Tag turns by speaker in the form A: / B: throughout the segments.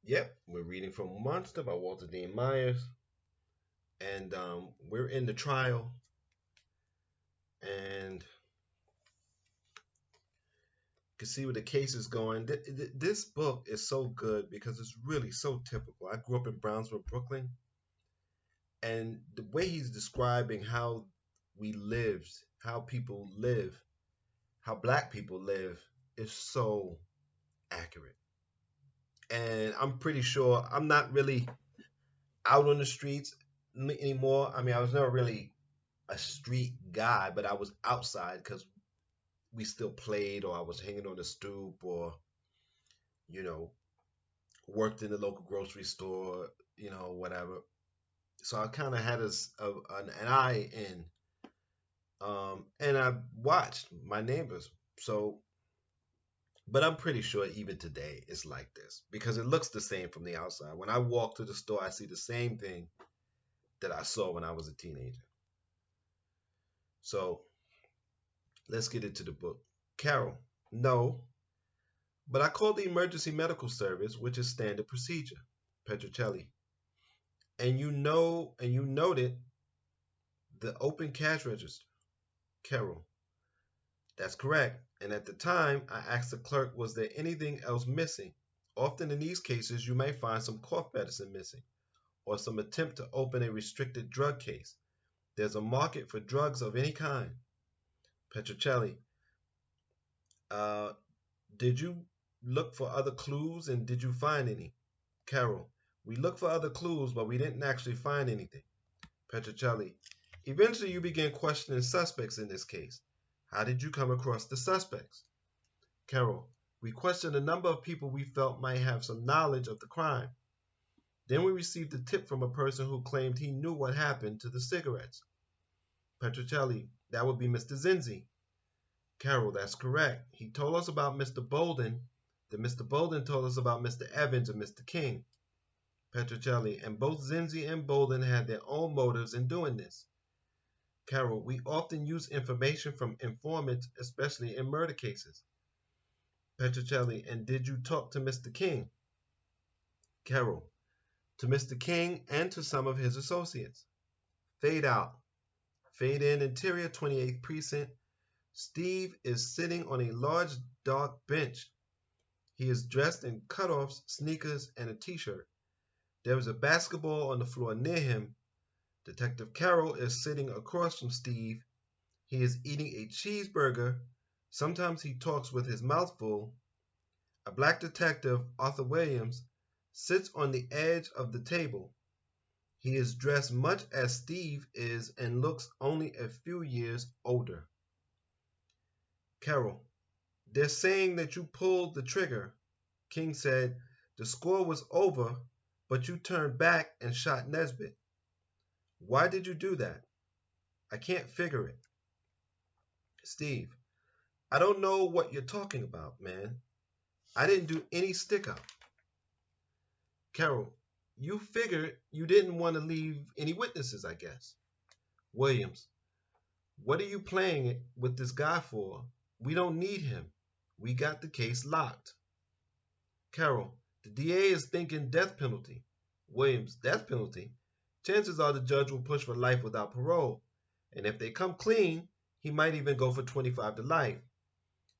A: Yep, we're reading from Monster by Walter Dean Myers, and we're in the trial, and you can see where the case is going. This book is so good because it's really so typical. I grew up in Brownsville, Brooklyn, and the way he's describing how we lived, how people live, how black people live, is so accurate. And I'm pretty sure I'm not really out on the streets anymore. I mean, I was never really a street guy, but I was outside because we still played, or I was hanging on the stoop, or you know, worked in the local grocery store, whatever. So I kind of had an eye in, and I watched my neighbors. So, but I'm pretty sure even today it's like this because it looks the same from the outside. When I walk to the store, I see the same thing that I saw when I was a teenager. So let's get into the book. Carol, no, but I called the emergency medical service, which is standard procedure. Petrocelli. And you noted the open cash register. Carol. That's correct. And at the time, I asked the clerk, was there anything else missing? Often in these cases, you may find some cough medicine missing or some attempt to open a restricted drug case. There's a market for drugs of any kind. Petrocelli. Uh, did you look for other clues and did you find any? Carol. We looked for other clues, but we didn't actually find anything. Petrocelli. Eventually, you began questioning suspects in this case. How did you come across the suspects? Carol. We questioned a number of people we felt might have some knowledge of the crime. Then we received a tip from a person who claimed he knew what happened to the cigarettes. Petrocelli. That would be Mr. Zinzi. Carol. That's correct. He told us about Mr. Bolden. Then Mr. Bolden told us about Mr. Evans and Mr. King. Petrocelli. And both Zinzi and Bolden had their own motives in doing this. Carol, we often use information from informants, especially in murder cases. Petrocelli, and did you talk to Mr. King? Carol, to Mr. King and to some of his associates. Fade out. Fade in, interior 28th precinct. Steve is sitting on a large dark bench. He is dressed in cutoffs, sneakers, and a t-shirt. There is a basketball on the floor near him. Detective Carroll is sitting across from Steve. He is eating a cheeseburger. Sometimes he talks with his mouth full. A black detective, Arthur Williams, sits on the edge of the table. He is dressed much as Steve is and looks only a few years older. Carroll, they're saying that you pulled the trigger. King said, the score was over, but you turned back and shot Nesbitt. Why did you do that? I can't figure it. Steve, I don't know what you're talking about, man. I didn't do any stick up. Carol, you figured you didn't want to leave any witnesses, I guess. Williams, what are you playing with this guy for? We don't need him. We got the case locked. Carol, the DA is thinking death penalty. Williams, death penalty? Chances are the judge will push for life without parole. And if they come clean, he might even go for 25 to life.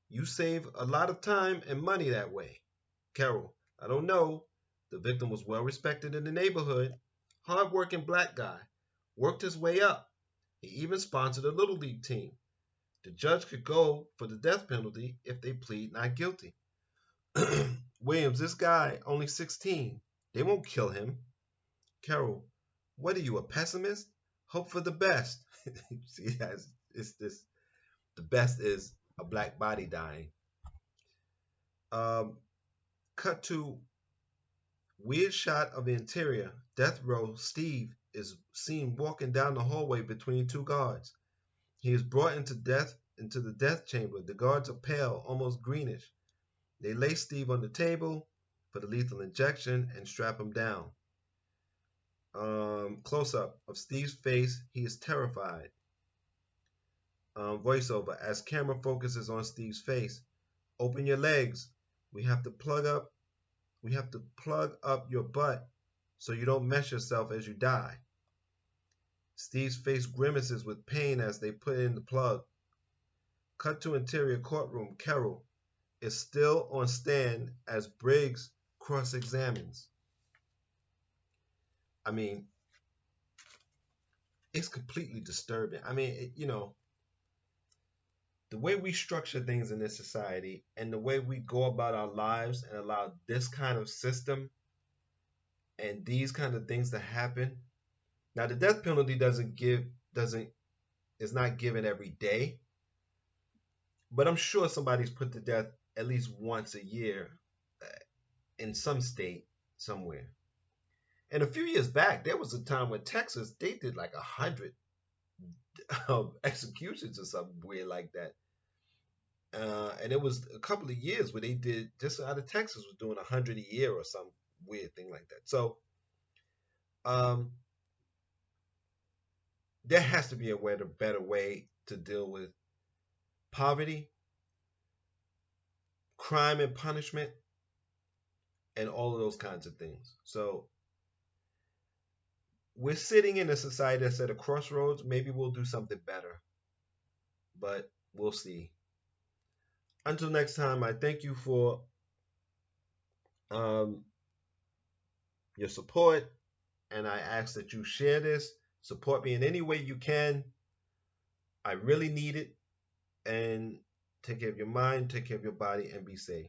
A: You save a lot of time and money that way. Carol, I don't know. The victim was well respected in the neighborhood. Hard-working black guy. Worked his way up. He even sponsored a little league team. The judge could go for the death penalty if they plead not guilty. Williams, this guy, only 16. They won't kill him. Carol, what are you, a pessimist? Hope for the best. See, it's this. The best is a black body dying. Um, cut to weird shot of the interior. Death row Steve is seen walking down the hallway between two guards. He is brought into the death chamber. The guards are pale, almost greenish. They lay Steve on the table for the lethal injection and strap him down. Close up of Steve's face. He is terrified. Voiceover as camera focuses on Steve's face. Open your legs. We have to plug We have to plug up your butt so you don't mess yourself as you die. Steve's face grimaces with pain as they put in the plug. Cut to interior courtroom. Carol is still on stand as Briggs cross-examines. I mean, it's completely disturbing. I mean, the way we structure things in this society and the way we go about our lives and allow this kind of system and these kind of things to happen. Now, the death penalty doesn't is not given every day, but I'm sure somebody's put to death at least once a year uh, in some state somewhere. And a few years back, there was a time when Texas they did like 100 executions or something weird like that. And it was a couple of years where they did just out of Texas was doing 100 a year or some weird thing like that. So um, there has to be a better way to deal with poverty, crime and punishment, and all of those kinds of things. So we're sitting in a society that's at a crossroads. Maybe we'll do something better, but we'll see. Until next time, I thank you for um, your support, and I ask that you share this, support me in any way you can. I really need it, and take care of your mind, take care of your body, and be safe.